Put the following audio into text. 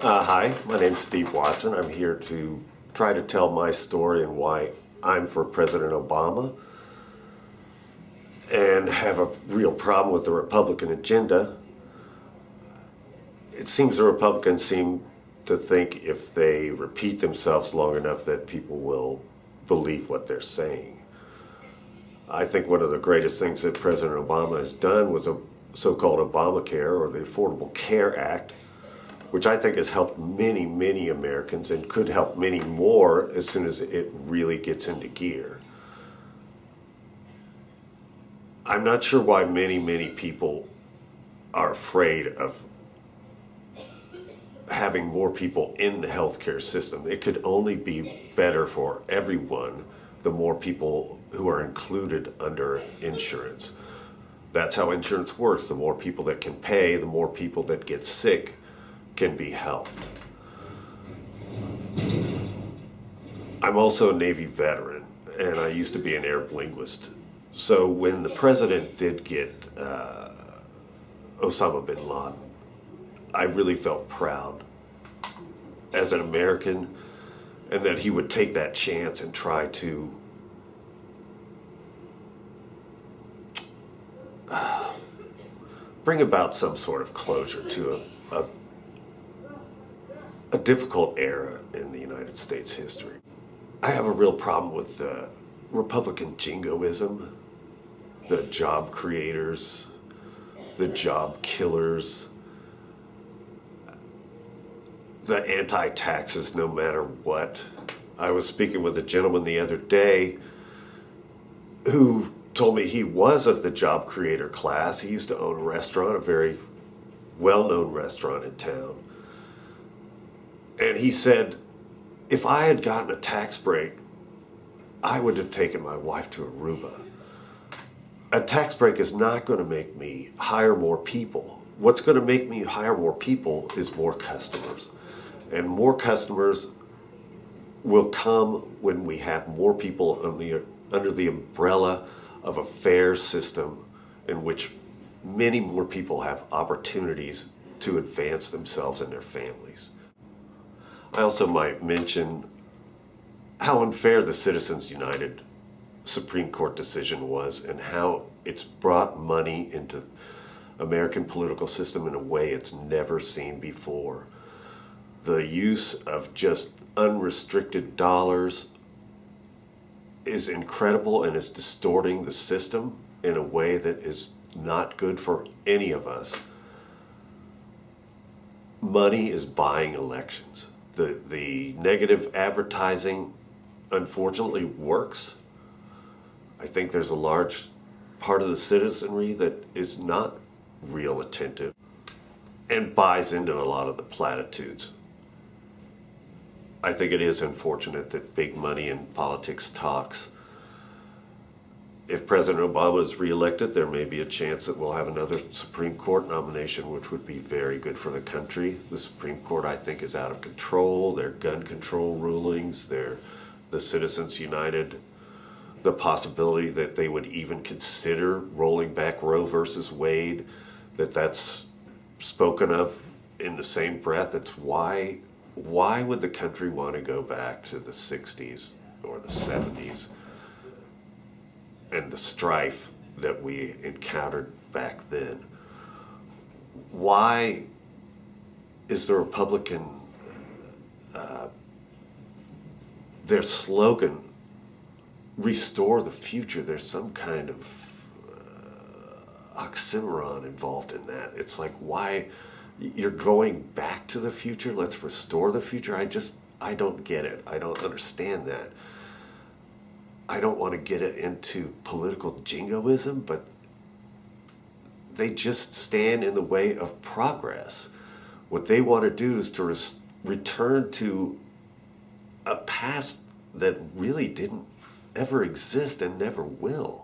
Hi, my name's Steve Watson. I'm here to try to tell my story and why I'm for President Obama and have a real problem with the Republican agenda. It seems the Republicans seem to think if they repeat themselves long enough that people will believe what they're saying. I think one of the greatest things that President Obama has done was a so-called Obamacare, or the Affordable Care Act, which I think has helped many, many Americans and could help many more as soon as it really gets into gear. I'm not sure why many, many people are afraid of having more people in the healthcare system. It could only be better for everyone the more people who are included under insurance. That's how insurance works. The more people that can pay, the more people that get sick can be helped. I'm also a Navy veteran, and I used to be an Arab linguist. So when the president did get Osama bin Laden, I really felt proud as an American, and that he would take that chance and try to bring about some sort of closure to a difficult era in the United States history. I have a real problem with the Republican jingoism, the job creators, the job killers, the anti-taxes no matter what. I was speaking with a gentleman the other day who told me he was of the job creator class. He used to own a restaurant, a very well-known restaurant in town. And he said, if I had gotten a tax break, I would have taken my wife to Aruba. A tax break is not going to make me hire more people. What's going to make me hire more people is more customers. And more customers will come when we have more people under the umbrella of a fair system in which many more people have opportunities to advance themselves and their families. I also might mention how unfair the Citizens United Supreme Court decision was and how it's brought money into American political system in a way it's never seen before. The use of just unrestricted dollars is incredible and is distorting the system in a way that is not good for any of us. Money is buying elections. The negative advertising unfortunately works. I think there's a large part of the citizenry that is not real attentive and buys into a lot of the platitudes. I think it is unfortunate that big money in politics talks. If President Obama is reelected, there may be a chance that we'll have another Supreme Court nomination, which would be very good for the country. The Supreme Court, I think, is out of control. Their gun control rulings, the Citizens United, the possibility that they would even consider rolling back Roe versus Wade, that's spoken of in the same breath. It's why would the country want to go back to the 60s or the 70s and the strife that we encountered back then? Why is the Republican, their slogan, restore the future? There's some kind of oxymoron involved in that. It's like, why? You're going back to the future? Let's restore the future? I don't get it. I don't understand that. I don't want to get it into political jingoism, but they just stand in the way of progress. What they want to do is to return to a past that really didn't ever exist and never will.